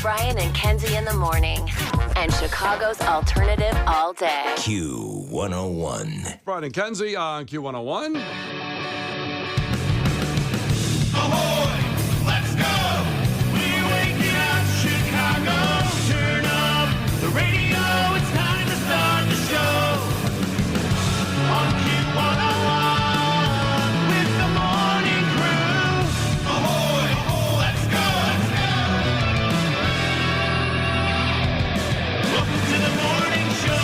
Brian and Kenzie in the morning. And Chicago's alternative all day. Q101. Brian and Kenzie on Q101. Ahoy! Let's go! We're waking up Chicago. Turn up the radio. It's time to start the show. On Q101 with the morning crew. Ahoy! Let's go! Welcome to the morning show.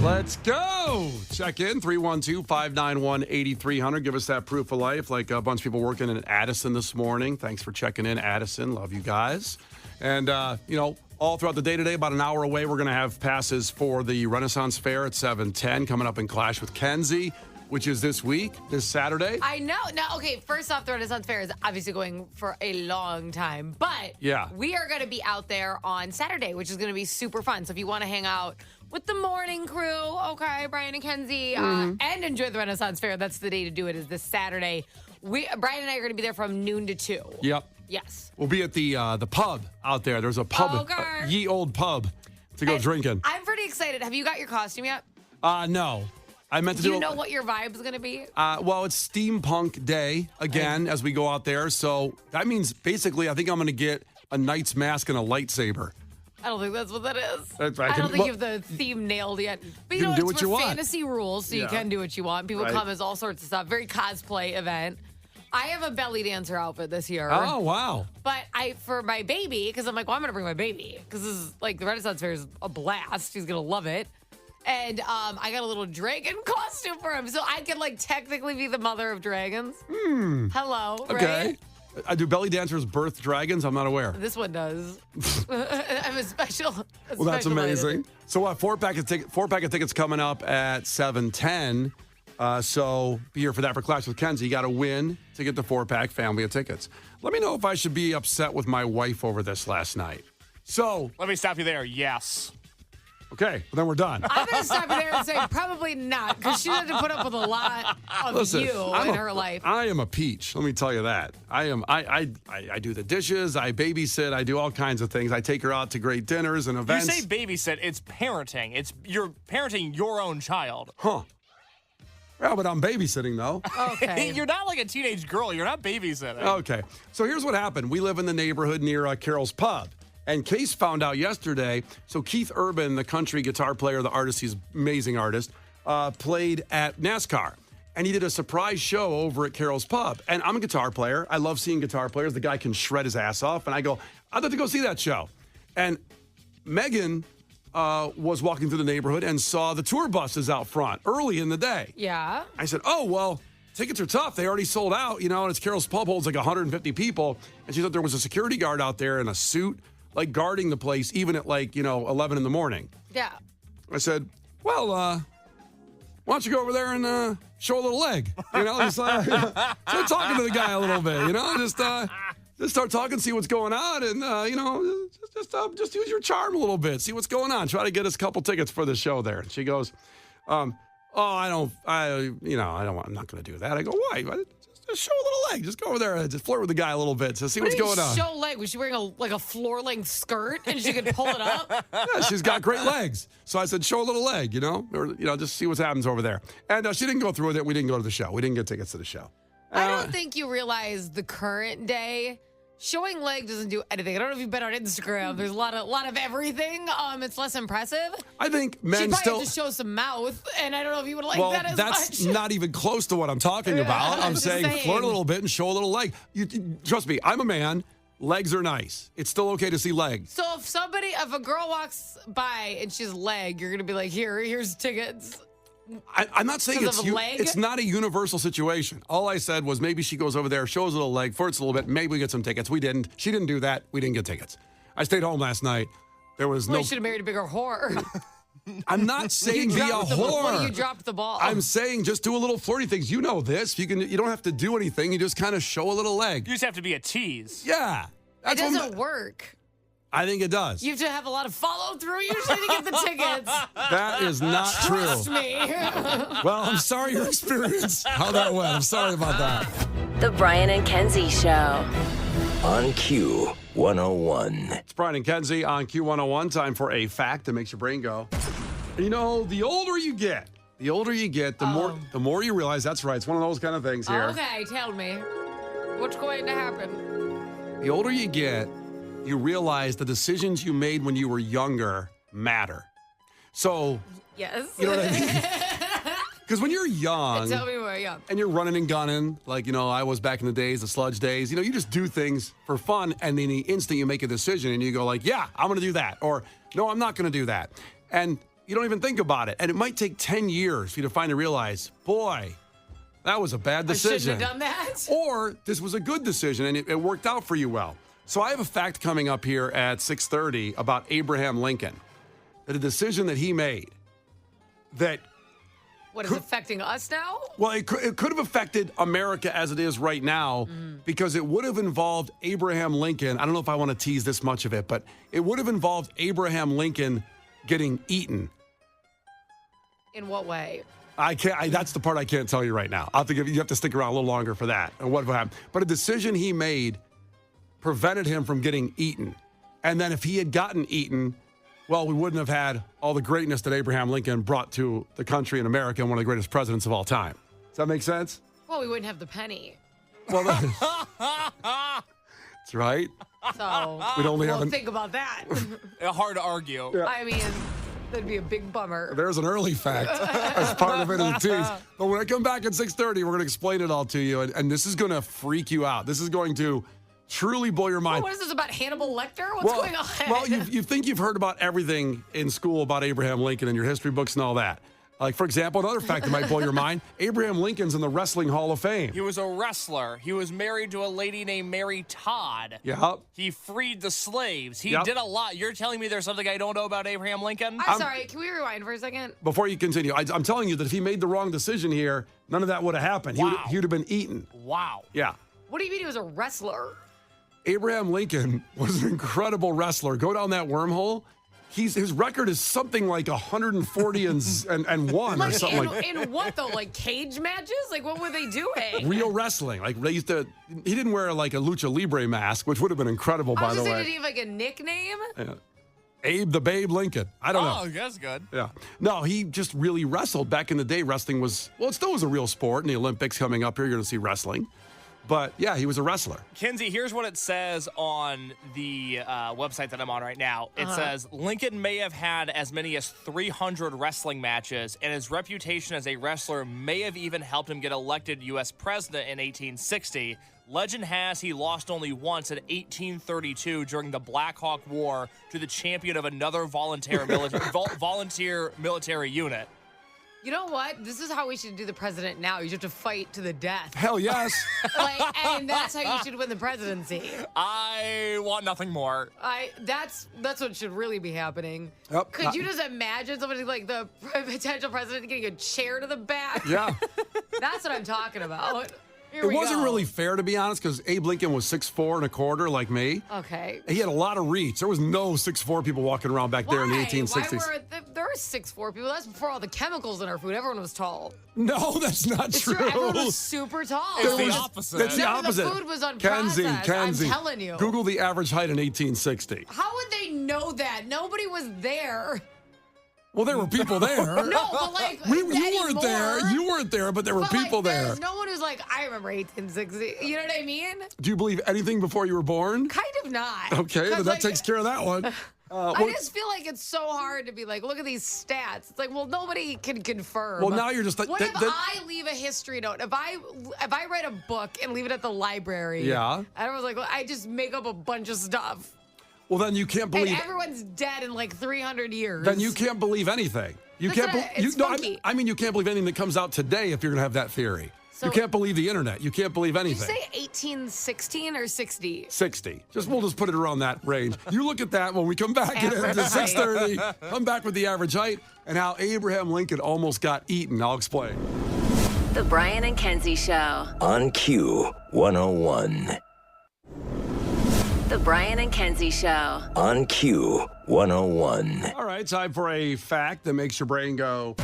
Let's go. Check in 312-591-8300. Give us that proof of life, like a bunch of people working in Addison this morning. Thanks for checking in, Addison. Love you guys. And, all throughout the day today, about an hour away, we're going to have passes for the Renaissance Fair at 7:10 coming up in Clash with Kenzie, which is this week, this Saturday. I know. Now, okay, first off, the Renaissance Fair is obviously going for a long time, but Yeah. we are going to be out there on Saturday, which is going to be super fun. So if you want to hang out with the morning crew, okay, Brian and Kenzie, and enjoy the Renaissance Fair, that's the day to do it, is this Saturday. Brian and I are going to be there from noon to 2. Yep. Yes. We'll be at the pub out there. There's a pub, Okay. ye old pub, to go And drinking. I'm pretty excited. Have you got your costume yet? No. I meant to Do do you know what your vibe's going to be? Well, it's steampunk day again as we go out there. So that means basically I think I'm going to get a knight's mask and a lightsaber. I don't think that's what that is. That's right. I don't think you have the theme nailed yet. But You can do it's what you want. fantasy rules, so you Yeah. can do what you want. People Right. come as all sorts of stuff. Very cosplay event. I have a belly dancer outfit this year. Oh, wow. But for my baby, because I'm like, well, I'm going to bring my baby. Because this is like the Renaissance Fair is a blast. He's going to love it. And I got a little dragon costume for him. So I can like technically be the mother of dragons. Hello. Okay. Right? I do belly dancers birth dragons? I'm not aware. This one does. I'm a special. Well, that's amazing. So what? Four pack of tickets coming up at 7:10. So be here for that for Clash with Kenzie. You got to win to get the 4-pack family of tickets. Let me know if I should be upset with my wife over this last night. So, Let me stop you there. Yes. okay, well, then we're done. I'm going to stop you there and say probably not, because she had to put up with a lot of Listen, you I'm in a- her life. I am a peach. Let me tell you that. I do the dishes. I babysit. I do all kinds of things. I take her out to great dinners and You events. say babysit. It's parenting. You're parenting your own child. Huh. Yeah, but I'm babysitting, though. Okay. You're not like a teenage girl. You're not babysitting. Okay. So here's what happened. We live in the neighborhood near Carol's Pub. And Case found out yesterday. So Keith Urban, the country guitar player, the artist, he's an amazing artist, played at NASCAR. And he did a surprise show over at Carol's Pub. And I'm a guitar player. I love seeing guitar players. The guy can shred his ass off. And I go, I'd like to go see that show. And Megan was walking through the neighborhood and saw the tour buses out front early in the day. Yeah. I said, oh, well, tickets are tough. They already sold out, and it's Carol's Pub holds like 150 people. And she thought there was a security guard out there in a suit, like guarding the place, even at 11 in the morning. Yeah. I said, well, why don't you go over there and show a little leg? Just start talking to the guy a little bit, just start talking, see what's going on, and just use your charm a little bit, see what's going on. Try to get us a couple tickets for the show there. And she goes, I'm not going to do that. I go, why? Just show a little leg. Just go over there and just flirt with the guy a little bit to see what's going on. Show leg. Was she wearing a floor-length skirt and she could pull it up? Yeah, she's got great legs. So I said, show a little leg, just see what happens over there. And she didn't go through with it. We didn't go to the show. We didn't get tickets to the show. I don't think you realize the current day. Showing leg doesn't do anything. I don't know if you've been on Instagram. There's a lot of everything. It's less impressive. I think She men probably still. had to show some mouth, and I don't know if you would like Well, that as that's much. not even close to what I'm talking about. I'm Just saying saying. flirt a little bit and show a little leg. Trust me, I'm a man. Legs are nice. It's still okay to see legs. So if a girl walks by and she's leg, you're gonna be like, here's tickets. I'm not saying Because of a leg? it's not a universal situation. All I said was maybe she goes over there, shows a little leg, flirts a little bit, maybe we get some tickets. We didn't. She didn't do that. We didn't get tickets. I stayed home last night. There was Well, no. you should have married a bigger whore. I'm not saying be a Dropped the ball. whore. You dropped the ball. I'm saying just do a little flirty things. You know this. You don't have to do anything. You just kind of show a little leg. You just have to be a tease. Yeah. It That's what doesn't work. I think it does. You have to have a lot of follow through usually to get the tickets. That is not true. Trust me. Well, I'm sorry your experience, how that went. I'm sorry about that. The Brian and Kenzie Show. on Q101. It's Brian and Kenzie on Q101. Time for a fact that makes your brain go. You know, the older you get, the more you realize. That's right. It's one of those kind of things here. Okay, tell me. What's going to happen? The older you get, you realize the decisions you made when you were younger matter. So, Yes. you know what I mean? Because when you're young Tell me more, yeah. and you're running and gunning, like, I was back in the days, the sludge days, you just do things for fun, and in the instant you make a decision and you go like, yeah, I'm going to do that, or no, I'm not going to do that. And you don't even think about it. And it might take 10 years for you to finally realize, boy, that was a bad decision. I shouldn't have done that. Or this was a good decision and it worked out for you well. So I have a fact coming up here at 6:30 about Abraham Lincoln. That a decision that he made that, What is affecting us now? well, it could have affected America as it is right now because it would have involved Abraham Lincoln. I don't know if I want to tease this much of it, but it would have involved Abraham Lincoln getting eaten. In what way? I can't. That's the part I can't tell you right now. I'll have to you have to stick around a little longer for that. And what happened? But a decision he made prevented him from getting eaten. And then if he had gotten eaten, well, we wouldn't have had all the greatness that Abraham Lincoln brought to the country and America, and one of the greatest presidents of all time. Does that make sense? Well, we wouldn't have the penny. Well, that's right. So We'd only have think about that. Hard to argue. I mean, that'd be a big bummer. There's an early fact as part of it in the tease. But when I come back at 6:30, we're going to explain it all to you, and this is going to freak you out. This is going to truly blow your mind. What is this about Hannibal Lecter? What's going on? Well, you think you've heard about everything in school about Abraham Lincoln and your history books and all that. Like, for example, another fact that might blow your mind, Abraham Lincoln's in the Wrestling Hall of Fame. He was a wrestler. He was married to a lady named Mary Todd. Yep. He freed the slaves. He Yep. did a lot. You're telling me there's something I don't know about Abraham Lincoln? I'm sorry. Can we rewind for a second? Before you continue, I'm telling you that if he made the wrong decision here, none of that would have happened. Wow. He would have been eaten. Wow. Yeah. What do you mean he was a wrestler? Abraham Lincoln was an incredible wrestler. Go down that wormhole. His record is something like 140 and one or Like something like in what though? Like cage matches? Like what were they doing? real wrestling. Like they used to. He didn't wear like a lucha libre mask, which would have been incredible, I by was the just saying, way. did he have like a nickname? Abe the Babe Lincoln. I don't know. Oh, that's good. Yeah. No, he just really wrestled. Back in the day, wrestling was, well, it still was a real sport. In the Olympics coming up here, you're going to see wrestling. But yeah, he was a wrestler. Kenzie, here's what it says on the website that I'm on right now. It says Lincoln may have had as many as 300 wrestling matches, and his reputation as a wrestler may have even helped him get elected U.S. president in 1860. Legend has he lost only once in 1832 during the Black Hawk War to the champion of another volunteer military unit. You know what? This is how we should do the president now. You just have to fight to the death. Hell yes. And that's how you should win the presidency. I want nothing more. That's what should really be happening. Yep. Could you just imagine somebody like the potential president getting a chair to the back? Yeah. That's what I'm talking about. Here It we wasn't go. really fair, to be honest, because Abe Lincoln was 6'4" and a quarter like me. Okay. He had a lot of reach. There was no 6'4" people walking around back there in the 1860s. Why there were 6'4" people? That's before all the chemicals in our food. Everyone was tall. No, that's not It's true. true. Everyone was super tall. It's the opposite. That's the No, opposite. the food was unprocessed. Kenzie, I'm telling you. Google the average height in 1860. How would they know that? Nobody was there. Well, there were people there. No, but like You anymore, weren't there. You weren't there, but there were but, people like, there. There's no one who's like, I remember 1860. You know what I mean? Do you believe anything before you were born? Kind of not. Okay, 'Cause, then that takes care of that one. I just feel like it's so hard to be like, look at these stats. It's like, well, nobody can confirm. Well, now you're just like, what if I leave a history note? If I write a book and leave it at the library, Yeah. and I was like, well, I just make up a bunch of stuff, well, then you can't and believe. everyone's dead in like 300 years. Then you can't believe anything. You That's can't. not- it's funky. I mean, you can't believe anything that comes out today if you're going to have that theory. So- you can't believe the internet. You can't believe Did you anything. say 1816 or 60? 60. We'll just put it around that range. You look at that when we come back at Average 6:30. Come back with the average height and how Abraham Lincoln almost got eaten. I'll explain. The Brian and Kenzie Show. On Q101. The Brian and Kenzie Show. On Q101. All right, time for a fact that makes your brain go.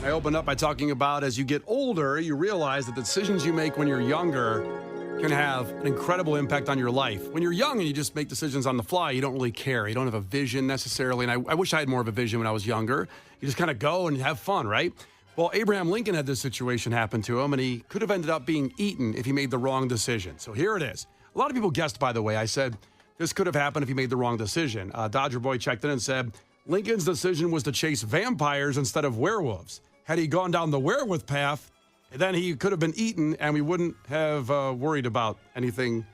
I opened up by talking about as you get older, you realize that the decisions you make when you're younger can have an incredible impact on your life. When you're young and you just make decisions on the fly, you don't really care. You don't have a vision necessarily. And I wish I had more of a vision when I was younger. You just kind of go and have fun, right? Well, Abraham Lincoln had this situation happen to him, and he could have ended up being eaten if he made the wrong decision. So here it is. A lot of people guessed, by the way. I said this could have happened if he made the wrong decision. Dodger Boy checked in and said, Lincoln's decision was to chase vampires instead of werewolves. Had he gone down the werewolf path, then he could have been eaten, and we wouldn't have worried about anything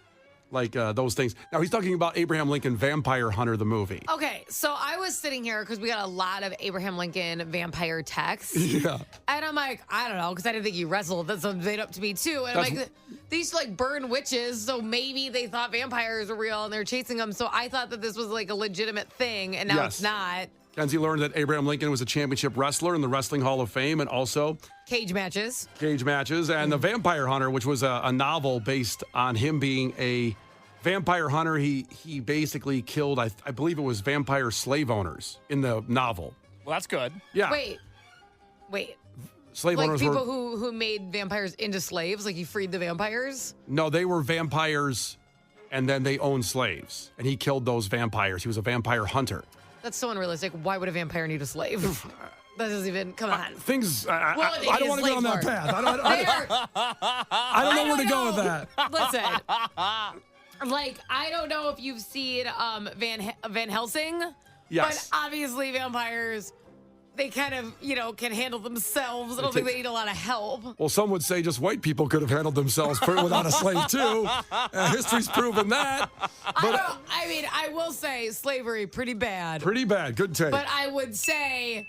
like those things. Now, he's talking about Abraham Lincoln, Vampire Hunter, the movie. Okay, so I was sitting here because we got a lot of Abraham Lincoln vampire texts. Yeah. And I'm like, I don't know, because I didn't think he wrestled. That's made up to me, too. And I'm like, they used to, like, burn witches, so maybe they thought vampires were real and they're chasing them. So I thought that this was, like, a legitimate thing, and now it's not. Kenzie learned that Abraham Lincoln was a championship wrestler in the Wrestling Hall of Fame and also Cage matches. And The Vampire Hunter, which was a novel based on him being a vampire hunter. He basically killed, I believe it was vampire slave owners in the novel. Well, that's good. Yeah. Wait. Slave like owners people were, who made vampires into slaves? Like he freed the vampires? No, they were vampires and then they owned slaves. And he killed those vampires. He was a vampire hunter. That's so unrealistic. Why would a vampire need a slave? That doesn't even, come on. I don't want to go on that path. I don't know where to go with that. Listen, like, I don't know if you've seen Van Helsing. Yes. But obviously vampires, they kind of, can handle themselves. I don't think they need a lot of help. Well, some would say just white people could have handled themselves without a slave, too. History's proven that. But, I will say slavery, pretty bad. Pretty bad. Good take. But I would say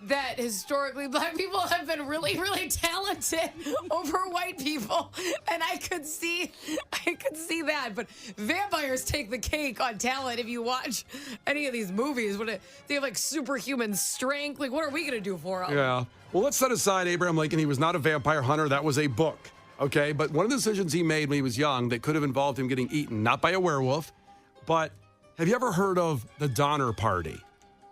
that historically black people have been really, really talented over white people. And I could see that. But vampires take the cake on talent if you watch any of these movies. They have like superhuman strength. Like, what are we going to do for them? Yeah. Well, let's set aside Abraham Lincoln. He was not a vampire hunter. That was a book. Okay. But one of the decisions he made when he was young that could have involved him getting eaten, not by a werewolf, but have you ever heard of the Donner Party?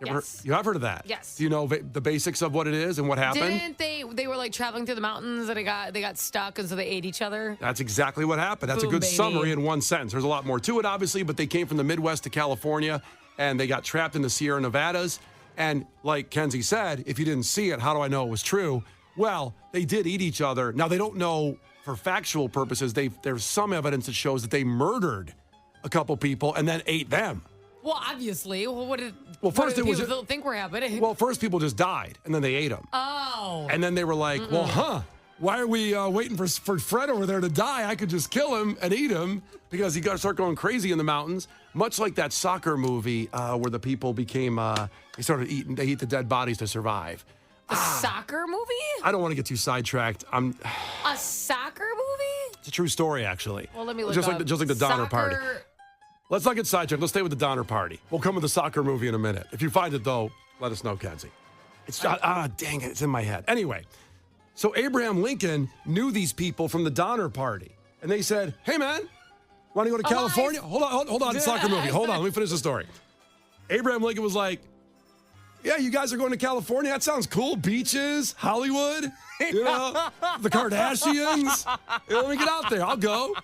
Yes. You have heard of that? Yes. Do you know the basics of what it is and what happened? Didn't they were like traveling through the mountains and they got stuck and so they ate each other? That's exactly what happened. That's Boom, a good baby. summary in one sentence. There's a lot more to it, obviously, but they came from the Midwest to California and they got trapped in the Sierra Nevadas. And like Kenzie said, if you didn't see it, how do I know it was true? Well, they did eat each other. Now, they don't know for factual purposes. There's some evidence that shows that they murdered a couple people and then ate them. Well, obviously. What did first it was people think were happening? Well, first people just died, and then they ate them. Oh. And then they were like, why are we waiting for Fred over there to die? I could just kill him and eat him because he got to start going crazy in the mountains. Much like that soccer movie where the people became, they eat the dead bodies to survive. A soccer movie? I don't want to get too sidetracked. A soccer movie? It's a true story, actually. Well, let me look just up. like the Donner Party. Soccer- Let's not get sidetracked. Let's stay with the Donner Party. We'll come with the soccer movie in a minute. If you find it, though, let us know, Kenzie. It's dang it, it's in my head. Anyway, so Abraham Lincoln knew these people from the Donner Party. And they said, hey, man, want to go to California? Hold on, the soccer movie. Hold on, let me finish the story. Abraham Lincoln was like, yeah, you guys are going to California? That sounds cool. Beaches, Hollywood, the Kardashians. Let me get out there. I'll go.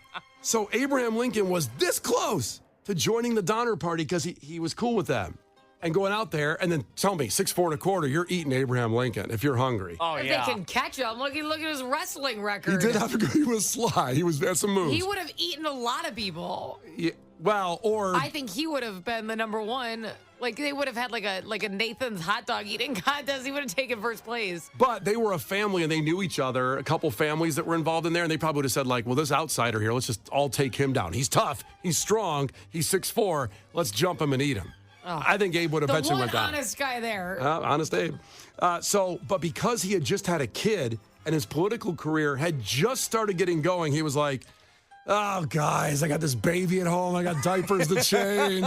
So Abraham Lincoln was this close to joining the Donner Party because he was cool with them and going out there and then tell me 6'4" and a quarter, you're eating Abraham Lincoln if you're hungry. Oh, if yeah. they can catch him, look at his wrestling record. He did have he was sly. He had some moves. He would have eaten a lot of people. Yeah, I think he would have been the number one. Like they would have had like a Nathan's hot dog eating contest. He would have taken first place. But they were a family and they knew each other. A couple families that were involved in there, and they probably would have said like, "Well, this outsider here, let's just all take him down. He's tough. He's strong. He's 6'4". Let's jump him and eat him." Oh. I think Abe would have eventually went down. The one honest guy there. Honest Abe. But because he had just had a kid and his political career had just started getting going, he was like, oh, guys, I got this baby at home. I got diapers to change.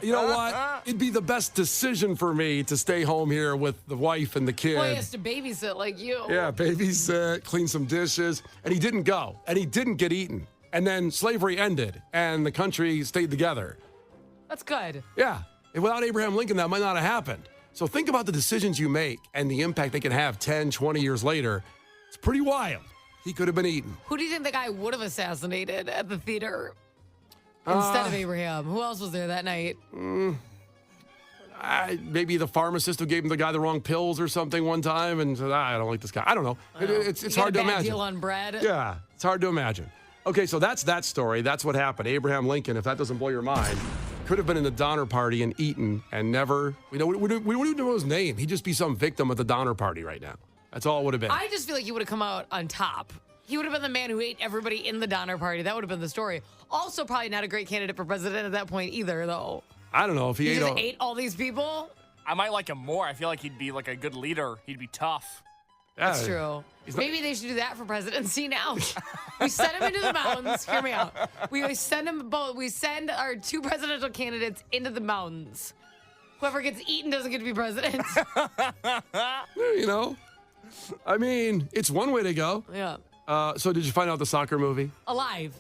You know what? It'd be the best decision for me to stay home here with the wife and the kid. Well, he has to babysit like you. Yeah, babysit, clean some dishes. And he didn't go. And he didn't get eaten. And then slavery ended and the country stayed together. That's good. Yeah. And without Abraham Lincoln, that might not have happened. So think about the decisions you make and the impact they can have 10, 20 years later. It's pretty wild. he could have been eaten. Who do you think the guy would have assassinated at the theater instead of Abraham? Who else was there that night? Maybe the pharmacist who gave the guy the wrong pills or something one time and said, I don't like this guy. I don't know. It's hard to imagine. Deal on bread. Yeah, it's hard to imagine. Okay, so that's that story. That's what happened. Abraham Lincoln, if that doesn't blow your mind, could have been in the Donner Party and eaten and never, we wouldn't even know his name. He'd just be some victim at the Donner Party right now. That's all it would have been. I just feel like he would have come out on top. He would have been the man who ate everybody in the Donner Party. That would have been the story. Also, probably not a great candidate for president at that point either, though. I don't know if he ate all these people. I might like him more. I feel like he'd be like a good leader. He'd be tough. That's true. Maybe they should do that for presidency now. We send him into the mountains. Hear me out. We send him both. We send our 2 presidential candidates into the mountains. Whoever gets eaten doesn't get to be president. I mean, it's one way to go. Yeah. So did you find out the soccer movie? Alive.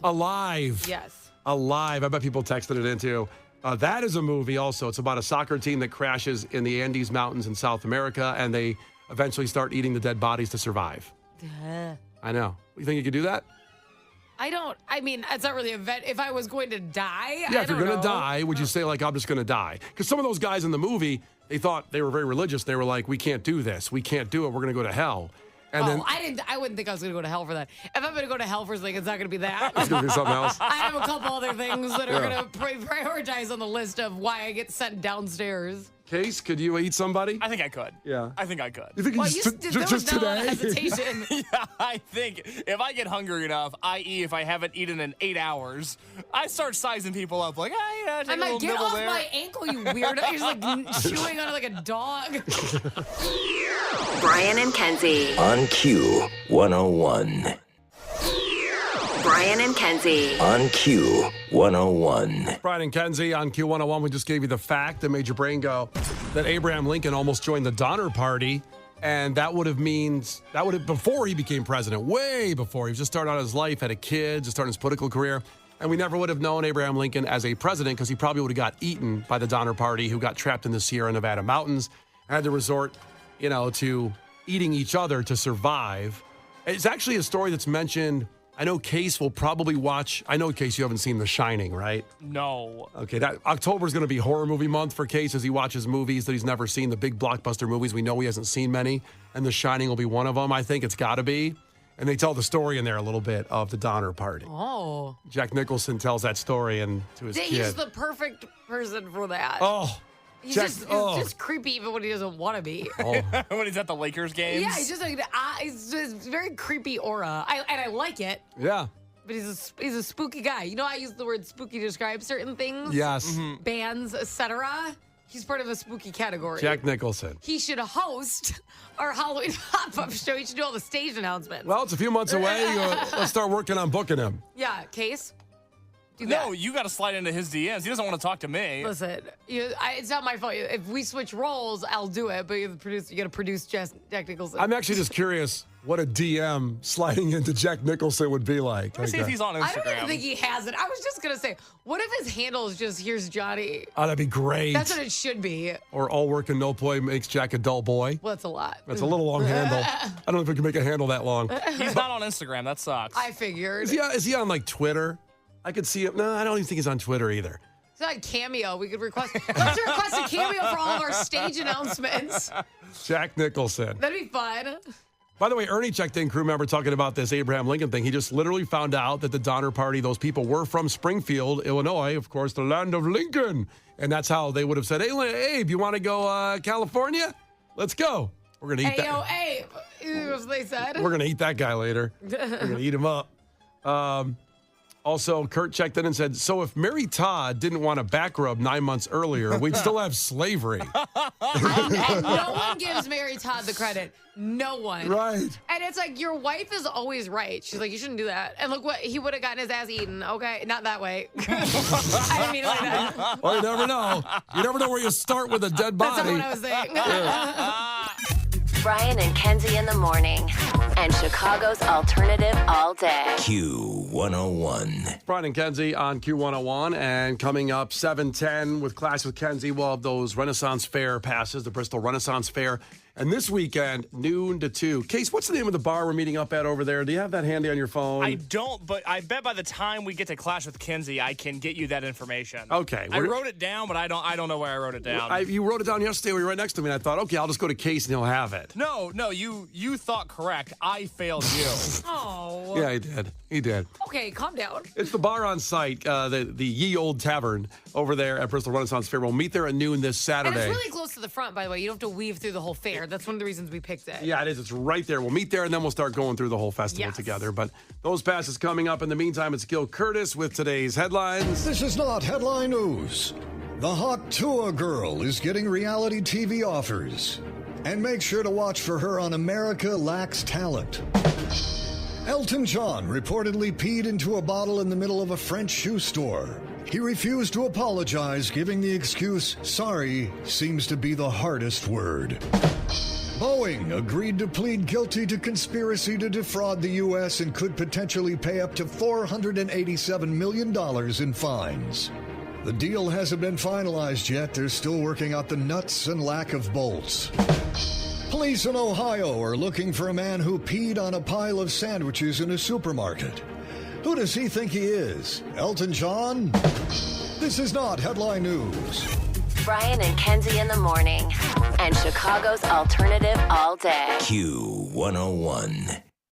Yes. Alive. I bet people texted it in too. That is a movie also. It's about a soccer team that crashes in the Andes Mountains in South America, and they eventually start eating the dead bodies to survive. I know. You think you could do that? I mean, it's not really a vet. If I was going to die, Yeah, if you're going to die, would you say, like, I'm just going to die? Because some of those guys in the movie, they thought they were very religious. They were like, we can't do this. We can't do it. We're going to go to hell. And then I wouldn't think I was going to go to hell for that. If I'm going to go to hell for something, it's not going to be that. it's going to be something else. I have a couple other things that are going to prioritize on the list of why I get sent downstairs. Case, could you eat somebody? I think I could. Yeah. I think I could. You think There was no today? hesitation. Yeah, I think if I get hungry enough, i.e. if I haven't eaten in 8 hours, I start sizing people up like, take I'm a little like, get nibble off there. my ankle, you weirdo. You're just like chewing on it like a dog. Brian and Kenzie. On Q 101. Brian and Kenzie. On Q 101. Brian and Kenzie on Q101. We just gave you the fact that made your brain go that Abraham Lincoln almost joined the Donner Party. And that would have before he became president, way before. He was just starting out his life, had a kid, just starting his political career. And we never would have known Abraham Lincoln as a president because he probably would have got eaten by the Donner Party, who got trapped in the Sierra Nevada mountains, had to resort, to eating each other to survive. It's actually a story that's mentioned. I know Case will probably watch. I know, Case, you haven't seen The Shining, right? No. Okay, October is going to be horror movie month for Case as he watches movies that he's never seen, the big blockbuster movies. We know he hasn't seen many, and The Shining will be one of them. I think it's got to be. And they tell the story in there a little bit of the Donner Party. Oh. Jack Nicholson tells that story to his kid. He's the perfect person for that. Oh. He's just creepy even when he doesn't want to be. Oh. When he's at the Lakers games? Yeah, he's just like, he's just very creepy aura. I like it. Yeah. But he's a spooky guy. I use the word spooky to describe certain things. Yes. Bands, etc. He's part of a spooky category. Jack Nicholson. He should host our Halloween pop-up show. He should do all the stage announcements. Well, it's a few months away. Let's start working on booking him. Yeah, Case? No, you got to slide into his DMs. He doesn't want to talk to me. Listen, it's not my fault. If we switch roles, I'll do it. But you got to produce Jack Nicholson. I'm actually just curious what a DM sliding into Jack Nicholson would be like. Let's see if he's on Instagram. I don't even think he has it. I was just going to say, what if his handle is just, here's Johnny? Oh, that'd be great. That's what it should be. Or all work and no play makes Jack a dull boy. Well, that's a lot. That's a little long handle. I don't know if we can make a handle that long. He's not on Instagram. That sucks. I figured. Is he on like Twitter? I could see him. No, I don't even think he's on Twitter either. It's not a cameo. We could request. Let's request a cameo for all of our stage announcements. Jack Nicholson. That'd be fun. By the way, Ernie checked in, crew member, talking about this Abraham Lincoln thing. He just literally found out that the Donner Party, those people were from Springfield, Illinois, of course, the land of Lincoln. And that's how they would have said, hey, Abe, you want to go California? Let's go. We're going to eat that. Abe. That's what they said. We're going to eat that guy later. We're going to eat him up. Also, Kurt checked in and said, so if Mary Todd didn't want a back rub 9 months earlier, we'd still have slavery. And no one gives Mary Todd the credit. No one. Right. And it's like, your wife is always right. She's like, you shouldn't do that. And look what, he would have gotten his ass eaten. Okay, not that way. I didn't mean it like that. Well, you never know. You never know where you start with a dead body. That's not what I was saying. Brian and Kenzie in the morning. And Chicago's alternative all day. Q101. Brian and Kenzie on Q101. And coming up 7:10 with Class with Kenzie, we'll have those Renaissance Fair passes, the Bristol Renaissance Fair. And this weekend, noon to 2. Case, what's the name of the bar we're meeting up at over there? Do you have that handy on your phone? I don't, but I bet by the time we get to Clash with Kenzie, I can get you that information. Okay. I wrote it down, but I don't know where I wrote it down. You wrote it down yesterday when you were right next to me, and I thought, okay, I'll just go to Case and he'll have it. No, you thought correct. I failed you. Oh. Yeah, he did. He did. Okay, calm down. It's the bar on site, the Ye Old Tavern over there at Bristol Renaissance Fair. We'll meet there at noon this Saturday. And it's really close to the front, by the way. You don't have to weave through the whole fair. That's one of the reasons we picked it. Yeah, it is. It's right there. We'll meet there, and then we'll start going through the whole festival together. But those passes coming up. In the meantime, it's Gil Curtis with today's headlines. This is not headline news. The hot Tua girl is getting reality TV offers. And make sure to watch for her on America Lacks Talent. Elton John reportedly peed into a bottle in the middle of a French shoe store. He refused to apologize, giving the excuse, sorry, seems to be the hardest word. Boeing agreed to plead guilty to conspiracy to defraud the U.S. and could potentially pay up to $487 million in fines. The deal hasn't been finalized yet. They're still working out the nuts and lack of bolts. Police in Ohio are looking for a man who peed on a pile of sandwiches in a supermarket. Who does he think he is? Elton John? This is not headline news. Brian and Kenzie in the morning. And Chicago's alternative all day. Q101.